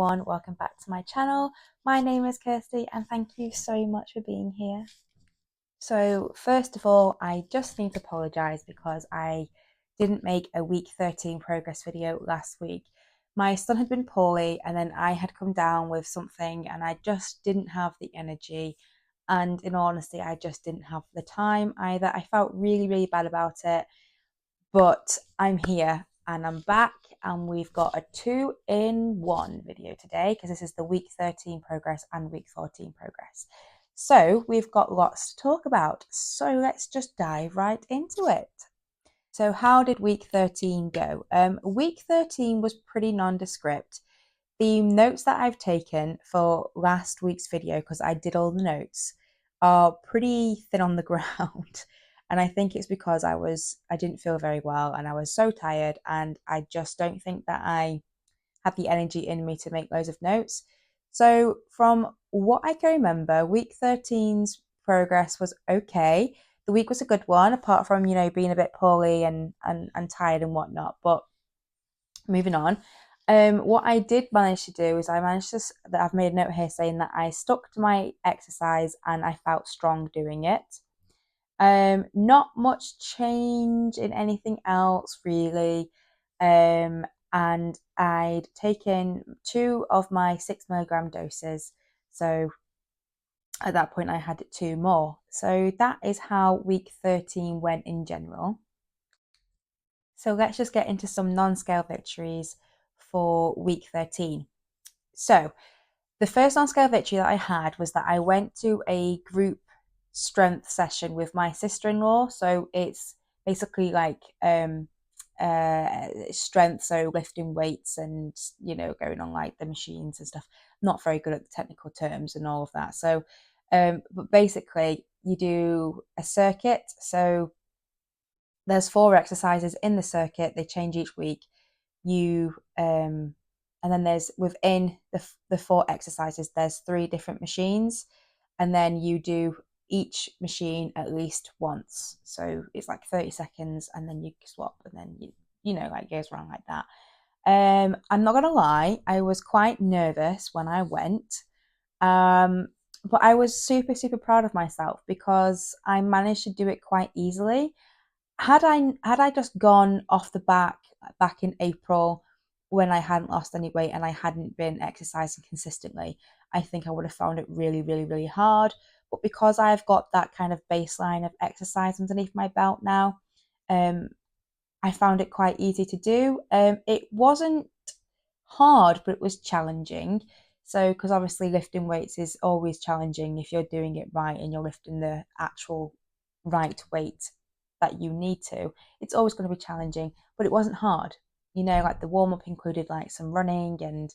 everyone, welcome back to my channel. My name is Kirsty and thank you so much for being here. So first of all, I just need to apologise because I didn't make a week 13 progress video last week. My son had been poorly and then I had come down with something and I just didn't have the energy, and in all honesty I just didn't have the time either. I felt really bad about it, but I'm here and I'm back, and we've got a 2-in-1 video today because this is the week 13 progress and week 14 progress. So we've got lots to talk about. So let's just dive right into it. So how did week 13 go? Week 13 was pretty nondescript. The notes that I've taken for last week's video, because I did all the notes, are pretty thin on the ground. And I think it's because I didn't feel very well and I was so tired, and I just don't think that I had the energy in me to make loads of notes. So from what I can remember, week 13's progress was okay. The week was a good one, apart from, being a bit poorly and tired and whatnot. But moving on. What I did manage to do is that I've made a note here saying that I stuck to my exercise and I felt strong doing it. Not much change in anything else really. And I'd taken 2 of my 6 mg doses. So at that point I had 2 more. So that is how week 13 went in general. So let's just get into some non-scale victories for week 13. So the first non-scale victory that I had was that I went to a group strength session with my sister-in-law. So it's basically like strength, so lifting weights and going on like the machines and stuff. I'm not very good at the technical terms and all of that. So but basically you do a circuit. So there's 4 exercises in the circuit. They change each week. And then there's within the 4 exercises, there's 3 different machines, and then you do each machine at least once. So it's like 30 seconds, and then you swap, and then like goes around like that. I'm not gonna lie, I was quite nervous when I went. But I was super proud of myself because I managed to do it quite easily. Had I just gone off the back in April when I hadn't lost any weight and I hadn't been exercising consistently, I think I would have found it really hard. But because I've got that kind of baseline of exercise underneath my belt now, I found it quite easy to do. It wasn't hard, but it was challenging. So, because obviously lifting weights is always challenging if you're doing it right and you're lifting the actual right weight that you need to, it's always going to be challenging, but it wasn't hard. Like the warm-up included like some running and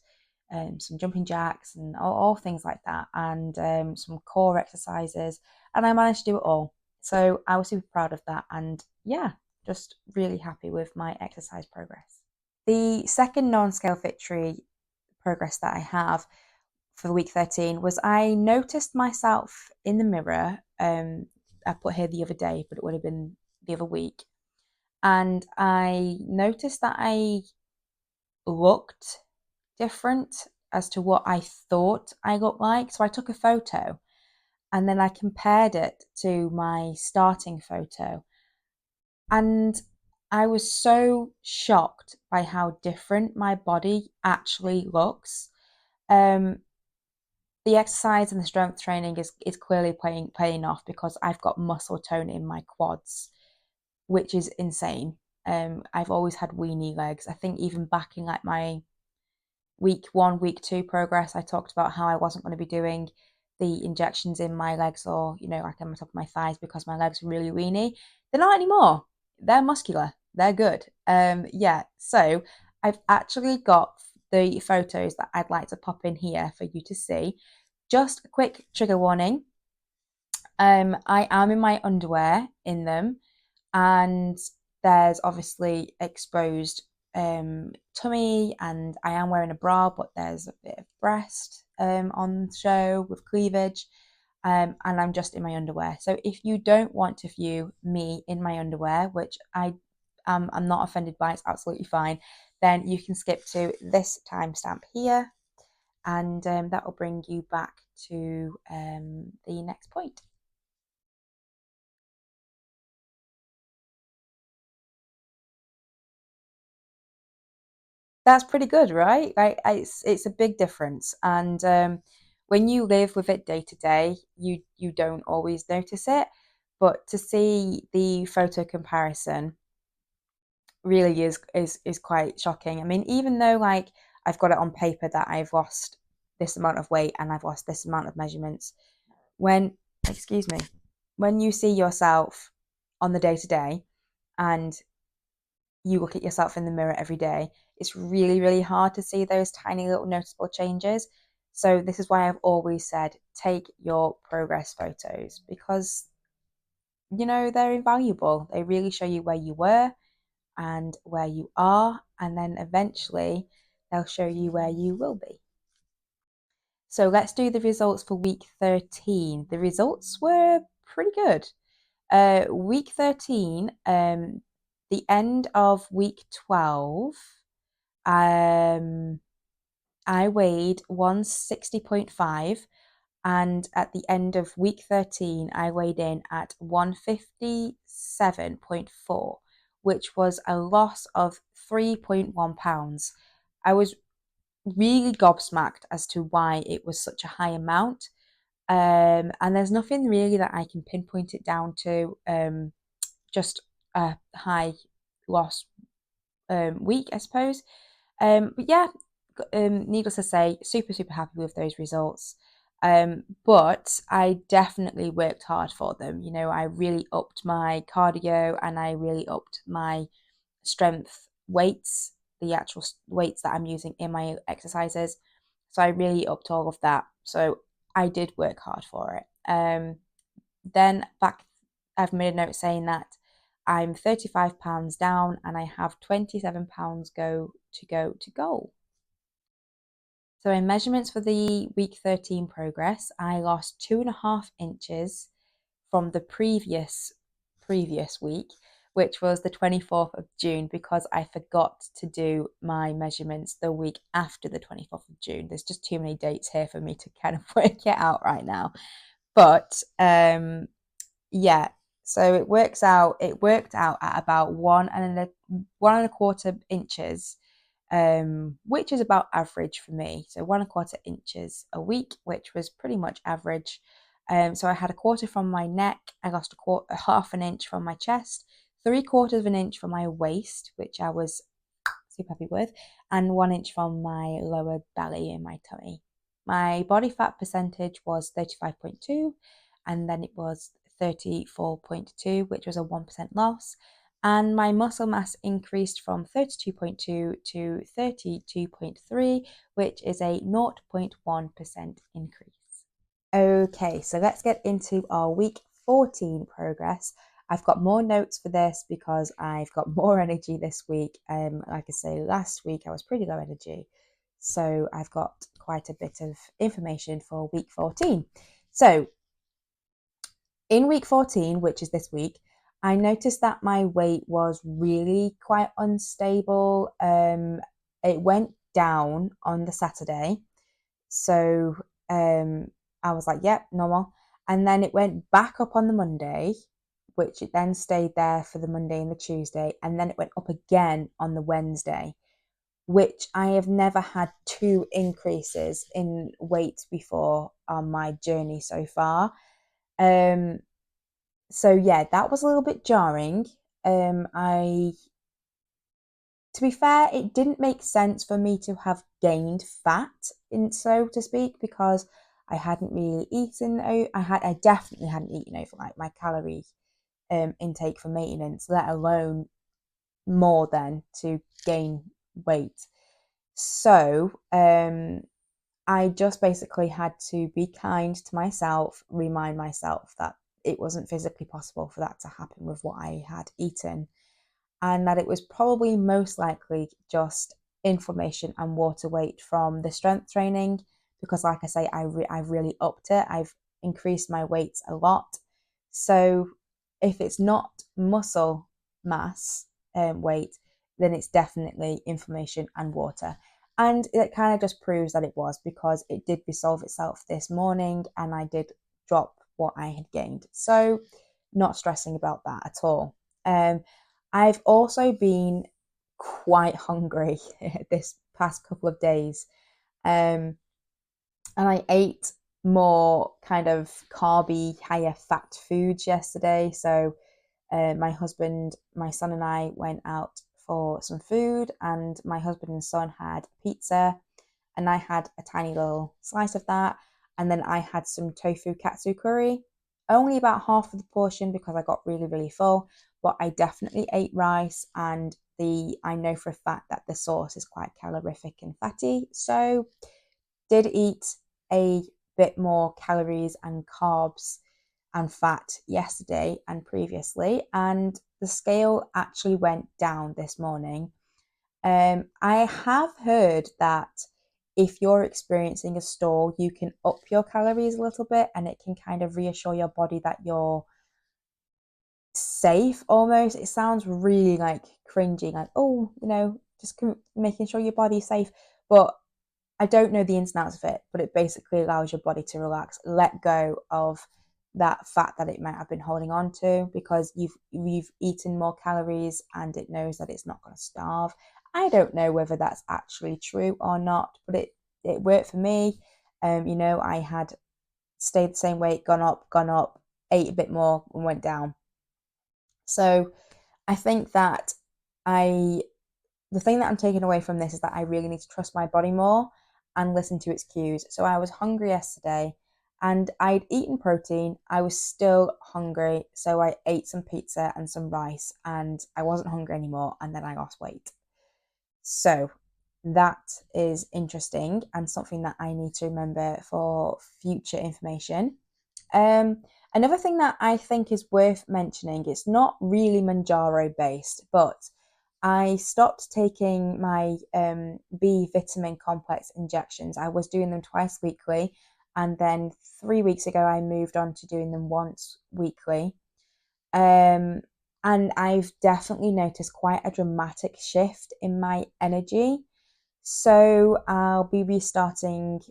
some jumping jacks and all things like that, and some core exercises, and I managed to do it all. So I was super proud of that, and yeah, just really happy with my exercise progress. The second non-scale victory progress that I have for week 13 was I noticed myself in the mirror. I put here the other day, but it would have been the other week. And I noticed that I looked different as to what I thought I looked like. So I took a photo and then I compared it to my starting photo. And I was so shocked by how different my body actually looks. The exercise and the strength training is clearly paying off because I've got muscle tone in my quads, which is insane. I've always had weenie legs. I think even back in like my week 1, week 2 progress, I talked about how I wasn't going to be doing the injections in my legs or, like on the top of my thighs because my legs are really weenie. They're not anymore. They're muscular. They're good. Yeah. So I've actually got the photos that I'd like to pop in here for you to see. Just a quick trigger warning. I am in my underwear in them, and there's obviously exposed tummy, and I am wearing a bra, but there's a bit of breast on show with cleavage, and I'm just in my underwear. So if you don't want to view me in my underwear, which I'm not offended by, it's absolutely fine, then you can skip to this timestamp here. and that will bring you back to the next point. That's pretty good, right? Like it's a big difference, and when you live with it day to day, you don't always notice it, but to see the photo comparison really is quite shocking. I mean, even though like I've got it on paper that I've lost this amount of weight and I've lost this amount of measurements, when excuse me, when you see yourself on the day to day and you look at yourself in the mirror every day, it's really, really hard to see those tiny little noticeable changes. So this is why I've always said take your progress photos because they're invaluable. They really show you where you were and where you are, and then eventually they'll show you where you will be. So let's do the results for week 13. The results were pretty good. Week 13, the end of week 12, I weighed 160.5, and at the end of week 13, I weighed in at 157.4, which was a loss of 3.1 pounds. I was really gobsmacked as to why it was such a high amount. And there's nothing really that I can pinpoint it down to, just a high loss week, I suppose. But yeah, needless to say, super, super happy with those results. But I definitely worked hard for them. I really upped my cardio and I really upped my strength weights, the actual weights that I'm using in my exercises. So I really upped all of that. So I did work hard for it. Then back, I've made a note saying that I'm 35 pounds down and I have 27 pounds go to goal. So in measurements for the week 13 progress, I lost 2.5 inches from the previous week, which was the 24th of June, because I forgot to do my measurements the week after the 24th of June. There's just too many dates here for me to kind of work it out right now. But yeah, so it worked out at about 1.25 inches, which is about average for me. So 1.25 inches a week, which was pretty much average. So I had a quarter from my neck, I lost a half an inch from my chest, 3/4 of an inch from my waist, which I was super happy with, and 1 inch from my lower belly in my tummy. My body fat percentage was 35.2, and then it was 34.2, which was a 1% loss. And my muscle mass increased from 32.2 to 32.3, which is a 0.1% increase. Okay, so let's get into our week 14 progress. I've got more notes for this because I've got more energy this week. Like I say, last week I was pretty low energy. So I've got quite a bit of information for week 14. So in week 14, which is this week, I noticed that my weight was really quite unstable. It went down on the Saturday. So I was like, yep, normal. And then it went back up on the Monday, which it then stayed there for the Monday and the Tuesday. And then it went up again on the Wednesday, which I have never had two increases in weight before on my journey so far. Um, so yeah, that was a little bit jarring. I To be fair, it didn't make sense for me to have gained fat, in so to speak, because I hadn't really eaten. I definitely hadn't eaten over like my calorie intake for maintenance, let alone more than to gain weight. So I just basically had to be kind to myself, remind myself that it wasn't physically possible for that to happen with what I had eaten, and that it was probably most likely just inflammation and water weight from the strength training, because like I say, I've really upped it. I've increased my weights a lot. So if it's not muscle mass weight, then it's definitely inflammation and water. And it kind of just proves that it was, because it did resolve itself this morning and I did drop what I had gained. So not stressing about that at all. I've also been quite hungry this past couple of days. Um, and I ate more kind of carby, higher fat foods yesterday. So my husband, my son, and I went out for some food, and my husband and son had pizza, and I had a tiny little slice of that, and then I had some tofu katsu curry. Only about half of the portion because I got really, really full, but I definitely ate rice, and the I know for a fact that the sauce is quite calorific and fatty, so did eat a bit more calories and carbs and fat yesterday and previously, and the scale actually went down this morning. I have heard that if you're experiencing a stall, you can up your calories a little bit and it can kind of reassure your body that you're safe almost. It sounds really like cringy, like, oh, just making sure your body's safe. But I don't know the ins and outs of it, but it basically allows your body to relax, let go of that fat that it might have been holding on to, because you've eaten more calories and it knows that it's not going to starve. I don't know whether that's actually true or not, but it worked for me. I had stayed the same weight, gone up, ate a bit more and went down. So I think that I the thing that I'm taking away from this is that I really need to trust my body more and listen to its cues. So I was hungry yesterday and I'd eaten protein. I was still hungry. So I ate some pizza and some rice and I wasn't hungry anymore. And then I lost weight. So that is interesting and something that I need to remember for future information. Another thing that I think is worth mentioning, it's not really MOUNJARO based, but I stopped taking my B vitamin complex injections. I was doing them twice weekly, and then 3 weeks ago, I moved on to doing them once weekly. Um, and I've definitely noticed quite a dramatic shift in my energy. So I'll be restarting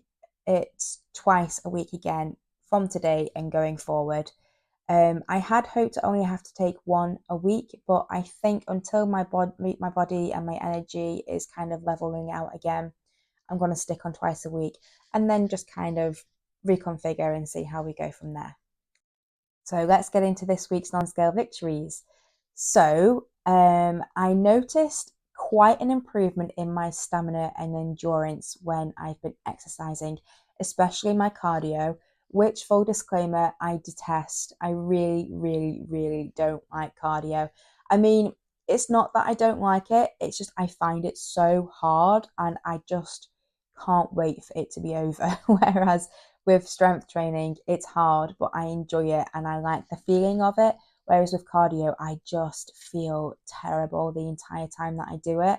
it twice a week again from today and going forward. I had hoped to only have to take one a week, but I think until my body and my energy is kind of leveling out again, I'm going to stick on twice a week and then just kind of reconfigure and see how we go from there. So let's get into this week's non-scale victories. So I noticed quite an improvement in my stamina and endurance when I've been exercising, especially my cardio, which, full disclaimer, I detest. I really, really, really don't like cardio. I mean, it's not that I don't like it, it's just I find it so hard and I just can't wait for it to be over. Whereas with strength training, it's hard, but I enjoy it and I like the feeling of it. Whereas with cardio, I just feel terrible the entire time that I do it.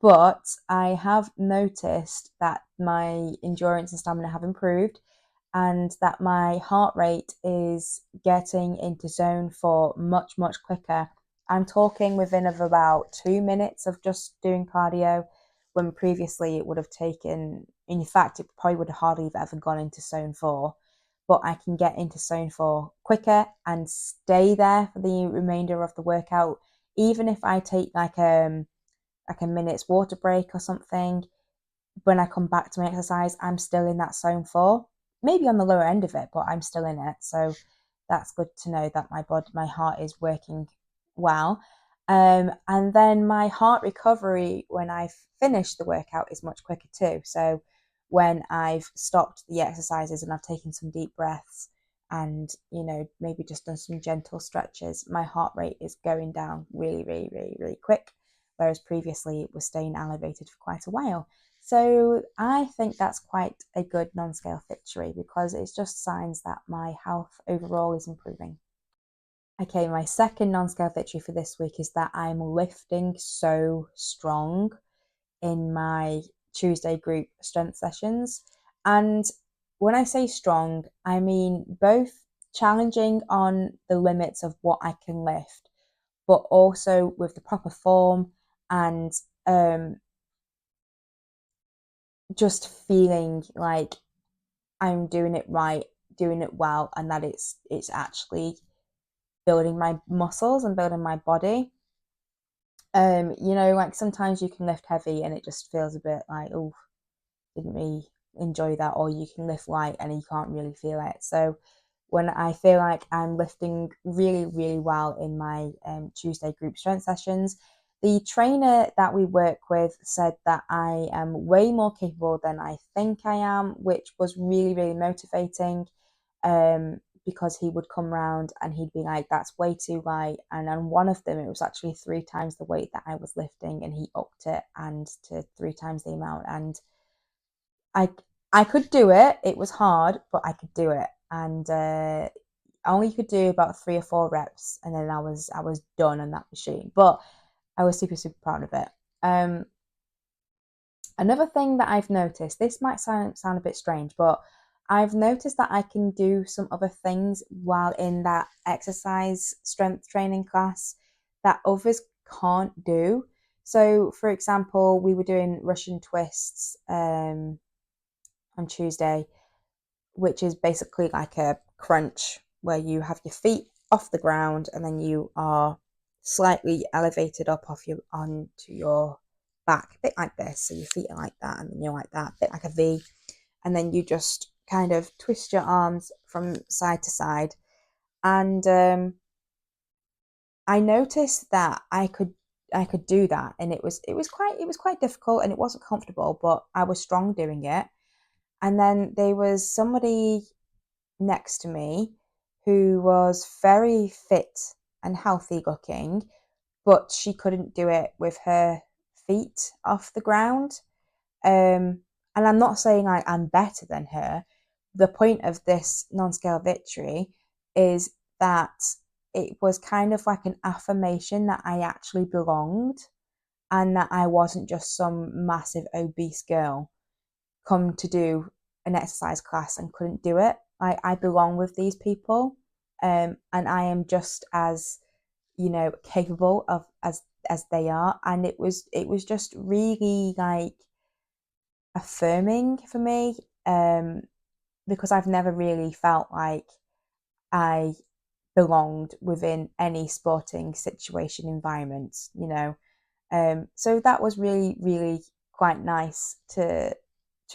But I have noticed that my endurance and stamina have improved and that my heart rate is getting into zone 4 much, much quicker. I'm talking within of about 2 minutes of just doing cardio, when previously it would have taken, in fact, it probably would have hardly have ever gone into zone 4. But I can get into zone 4 quicker and stay there for the remainder of the workout. Even if I take like a minute's water break or something, when I come back to my exercise, I'm still in that zone 4. Maybe on the lower end of it, but I'm still in it. So that's good to know that my heart is working well. And then my heart recovery when I finish the workout is much quicker too. So when I've stopped the exercises and I've taken some deep breaths and, maybe just done some gentle stretches, my heart rate is going down really, really, really, really quick. Whereas previously it was staying elevated for quite a while. So I think that's quite a good non-scale victory because it's just signs that my health overall is improving. Okay, my second non-scale victory for this week is that I'm lifting so strong in my Tuesday group strength sessions. And when I say strong, I mean both challenging on the limits of what I can lift, but also with the proper form and just feeling like I'm doing it right, doing it well, and that it's actually building my muscles and building my body. Like sometimes you can lift heavy and it just feels a bit like, oh, didn't really enjoy that, or you can lift light and you can't really feel it. So when I feel like I'm lifting really, really well in my Tuesday group strength sessions, the trainer that we work with said that I am way more capable than I think I am, which was really, really motivating. Because he would come round and he'd be like, that's way too light. And on one of them, it was actually 3 times the weight that I was lifting, and he upped it and to 3 times the amount. And I I could do it. It was hard, but I could do it. And I only could do about 3 or 4 reps, and then I was done on that machine. But I was super, super proud of it. Um, Another thing that I've noticed, this might sound a bit strange, but I've noticed that I can do some other things while in that exercise strength training class that others can't do. So, for example, we were doing Russian twists on Tuesday, which is basically like a crunch where you have your feet off the ground and then you are slightly elevated up off your onto your back, a bit like this. So your feet are like that, and then you're like that, a bit like a V, and then you just kind of twist your arms from side to side. And I noticed that I could do that, and it was quite difficult and it wasn't comfortable, but I was strong doing it. And then there was somebody next to me who was very fit and healthy looking, but she couldn't do it with her feet off the ground. And I'm not saying I'm better than her. The point of this non-scale victory is that it was kind of like an affirmation that I actually belonged, and that I wasn't just some massive obese girl come to do an exercise class and couldn't do it. I belong with these people, and I am just as capable of as they are. And it was just really like affirming for me, because I've never really felt like I belonged within any sporting situation environment. So that was really, really quite nice to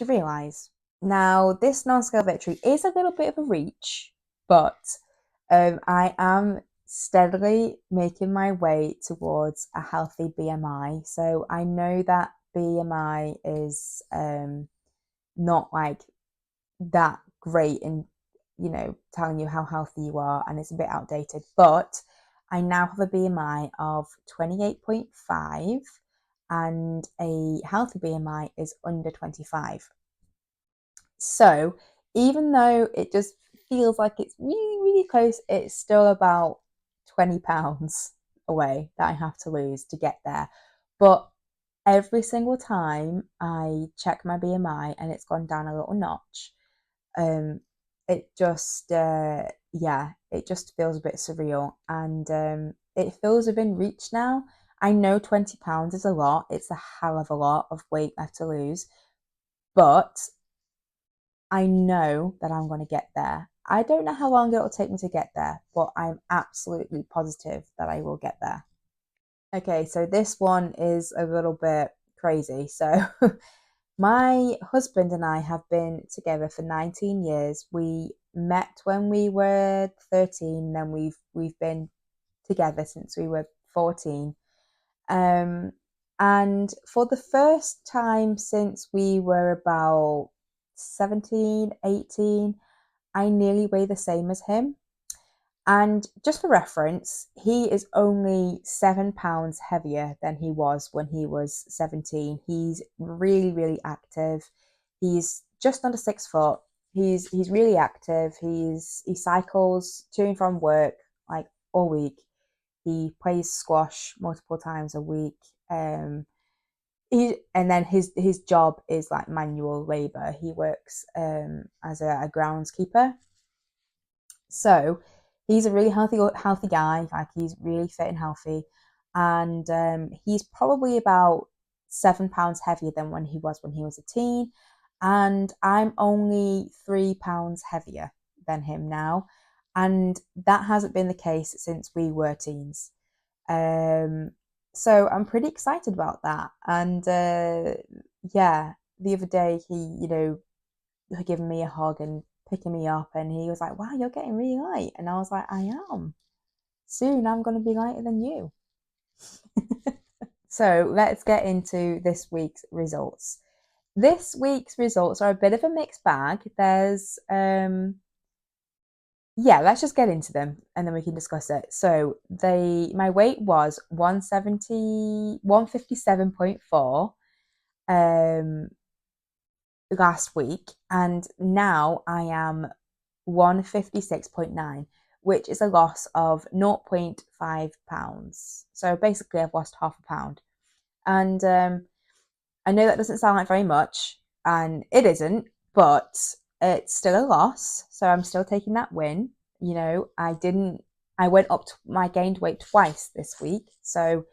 realize. Now, this non-scale victory is a little bit of a reach, but I am steadily making my way towards a healthy BMI. So I know that BMI is not like that great in telling you how healthy you are, and it's a bit outdated, but I now have a BMI of 28.5, and a healthy BMI is under 25. So even though it just feels like it's really, really close, it's still about 20 pounds away that I have to lose to get there. But every single time I check my BMI and it's gone down a little notch, um, it just, yeah, it just feels a bit surreal, and it feels within reach now. I know 20 pounds is a lot, it's a hell of a lot of weight left to lose, but I know that I'm going to get there. I don't know how long it'll take me to get there, but I'm absolutely positive that I will get there. Okay, so this one is a little bit crazy. So, my husband and I have been together for 19 years. We met when we were 13, then we've been together since we were 14. Um, and for the first time since we were about 17, 18, I nearly weigh the same as him. And just for reference, he is only 7 pounds heavier than he was when he was 17. He's really, really active. He's just under 6 foot. He's really active. He cycles to and from work like all week. He plays squash multiple times a week. And then his job is like manual labor. He works as a groundskeeper. So he's a really healthy guy. Like he's really fit and healthy, and he's probably about £7 heavier than when he was a teen, and I'm only £3 heavier than him now, and that hasn't been the case since we were teens. So I'm pretty excited about that. And yeah, the other day he, giving me a hug and picking me up, and he was like, "Wow, you're getting really light," and I was like, "I am. Soon I'm going to be lighter than you." So let's get into this week's results. This week's results are a bit of a mixed bag. There's yeah, let's just get into them and then we can discuss it. So my weight was 157.4 last week, and now I am 156.9, which is a loss of 0.5 pounds. So basically I've lost half a pound. And I know that doesn't sound like very much, and it isn't, but it's still a loss. So I'm still taking that win. I went up to my gained weight twice this week. So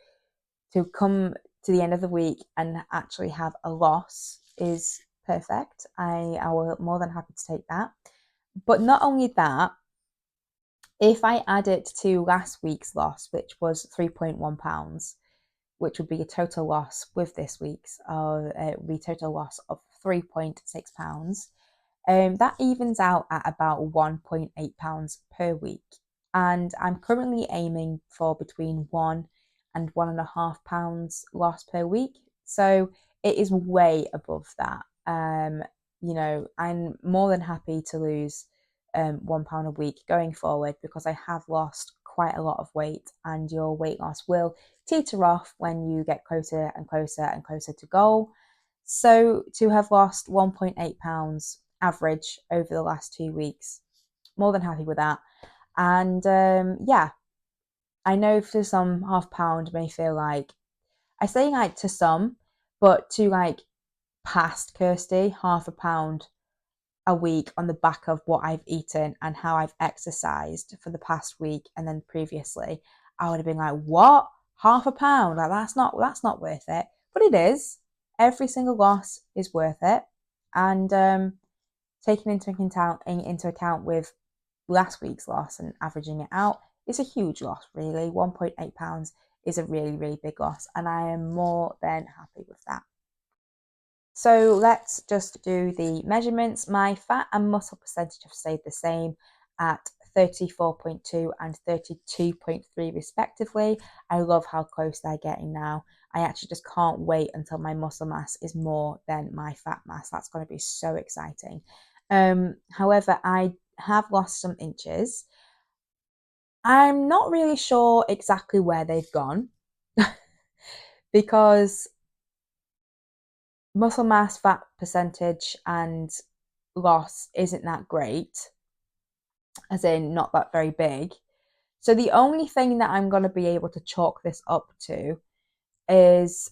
to come to the end of the week and actually have a loss is perfect. I will more than happy to take that. But not only that, if I add it to last week's loss, which was £3.1, which would be a total loss with this week's, it would be a total loss of £3.6. That evens out at about £1.8 per week. And I'm currently aiming for between £1 and £1.5 loss per week. So it is way above that. I'm more than happy to lose £1 a week going forward, because I have lost quite a lot of weight, and your weight loss will teeter off when you get closer and closer and closer to goal. So to have lost £1.8 average over the last 2 weeks, more than happy with that. And yeah, I know for some half pound may feel like, I say like to some, but to like past Kirsty, half a pound a week on the back of what I've eaten and how I've exercised for the past week and then previously, I would have been like, what? Half a pound? Like that's not worth it. But it is. Every single loss is worth it. And taking into account with last week's loss and averaging it out, is a huge loss, really. £1.8 is a really, really big loss, and I am more than happy with that. So let's just do the measurements. My fat and muscle percentage have stayed the same at 34.2 and 32.3 respectively. I love how close they're getting now. I actually just can't wait until my muscle mass is more than my fat mass. That's going to be so exciting. However, I have lost some inches. I'm not really sure exactly where they've gone because muscle mass, fat percentage, and loss isn't that great, as in not that very big. So the only thing that I'm going to be able to chalk this up to is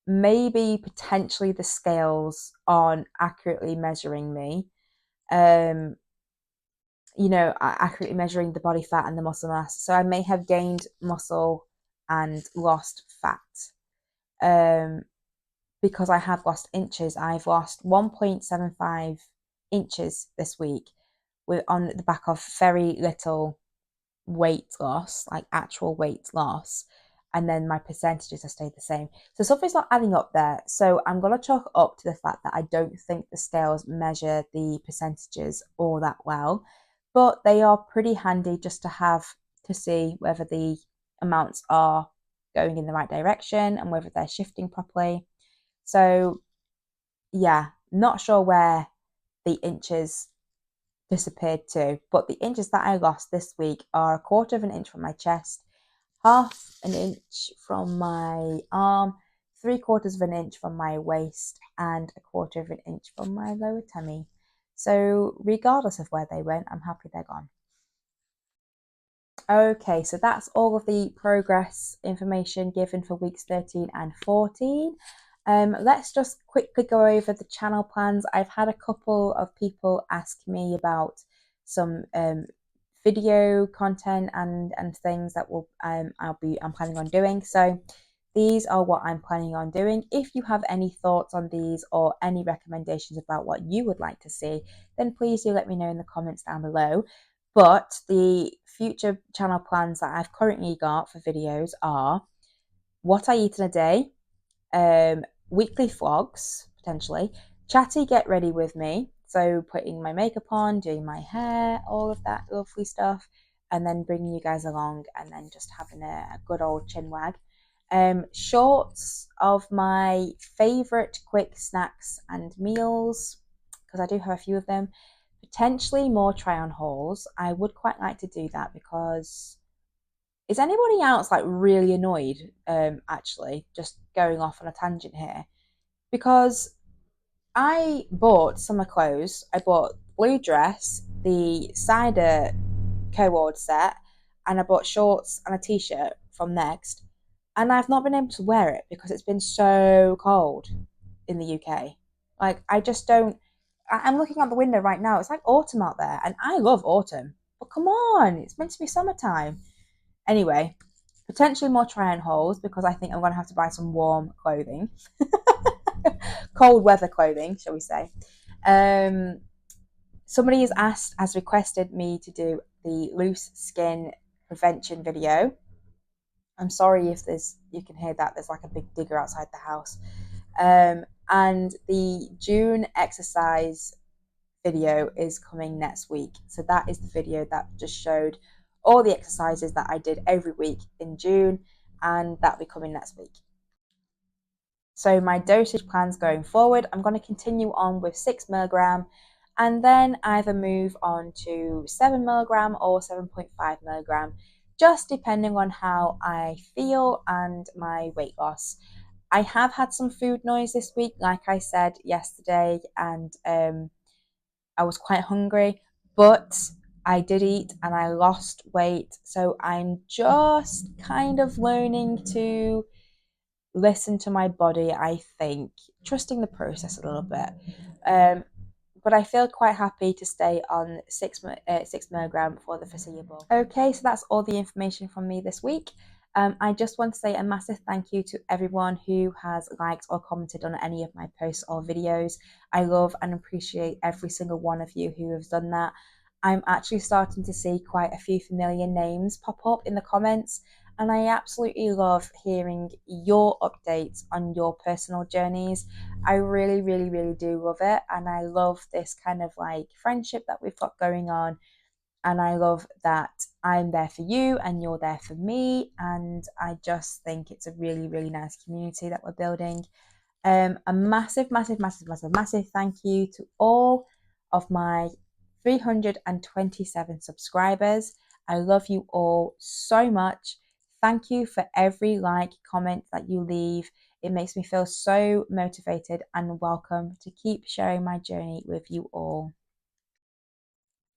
maybe potentially the scales on accurately measuring me. Accurately measuring the body fat and the muscle mass. So I may have gained muscle and lost fat. Because I have lost inches. I've lost 1.75 inches this week on the back of very little weight loss, like actual weight loss. And then my percentages have stayed the same. So something's not adding up there. So I'm going to chalk up to the fact that I don't think the scales measure the percentages all that well. But they are pretty handy just to have to see whether the amounts are going in the right direction and whether they're shifting properly. So yeah, not sure where the inches disappeared to, but the inches that I lost this week are 1/4 of an inch from my chest, 1/2 an inch from my arm, 3/4 of an inch from my waist, and 1/4 of an inch from my lower tummy. So regardless of where they went, I'm happy they're gone. Okay, so that's all of the progress information given for weeks 13 and 14. Let's just quickly go over the channel plans. I've had a couple of people ask me about some video content and things that I'm planning on doing. So these are what I'm planning on doing. If you have any thoughts on these or any recommendations about what you would like to see, then please do let me know in the comments down below. But the future channel plans that I've currently got for videos are what I eat in a day, weekly vlogs, potentially, chatty get ready with me, so putting my makeup on, doing my hair, all of that lovely stuff, and then bringing you guys along and then just having a good old chin wag. Shorts of my favourite quick snacks and meals, because I do have a few of them. Potentially more try on hauls. I would quite like to do that because is anybody else like really annoyed? Actually, just going off on a tangent here, because I bought summer clothes. I bought blue dress, the cider co-ord set, and I bought shorts and a t-shirt from Next, and I've not been able to wear it because it's been so cold in the UK. Like I just don't. I'm looking out the window right now. It's like autumn out there, and I love autumn. But come on, it's meant to be summertime. Anyway, potentially more try on hauls because I think I'm going to have to buy some warm clothing. Cold weather clothing, shall we say. Somebody has requested me to do the loose skin prevention video. I'm sorry if you can hear that. There's like a big digger outside the house. And the June exercise video is coming next week. So that is the video that just showed all the exercises that I did every week in June, and that'll be coming next week. So my dosage plans going forward, I'm going to continue on with 6 milligram and then either move on to 7 milligram or 7.5 milligram, just depending on how I feel and my weight loss. I have had some food noise this week, like I said yesterday, and I was quite hungry, but I did eat and I lost weight. So I'm just kind of learning to listen to my body, I think, trusting the process a little bit. But I feel quite happy to stay on 6 milligram for the foreseeable. Okay, so that's all the information from me this week. I just want to say a massive thank you to everyone who has liked or commented on any of my posts or videos. I love and appreciate every single one of you who has done that. I'm actually starting to see quite a few familiar names pop up in the comments, and I absolutely love hearing your updates on your personal journeys. I really, really, really do love it, and I love this kind of like friendship that we've got going on. And I love that I'm there for you and you're there for me. And I just think it's a really, really nice community that we're building. A massive, massive, massive, massive, massive thank you to all of my 327 subscribers. I love you all so much. Thank you for every like, comment that you leave. It makes me feel so motivated and welcome to keep sharing my journey with you all.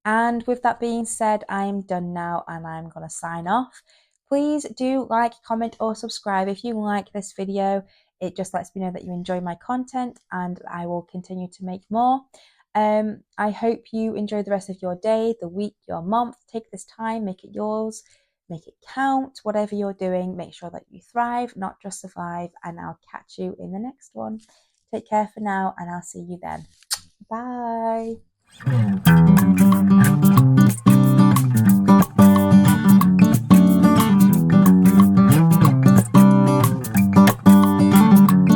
And with that being said, I'm done now and I'm going to sign off. Please do like, comment or subscribe if you like this video. It just lets me know that you enjoy my content and I will continue to make more. I hope you enjoy the rest of your day, the week, your month. Take this time, make it yours, make it count. Whatever you're doing, make sure that you thrive, not just survive. And I'll catch you in the next one. Take care for now and I'll see you then. Bye.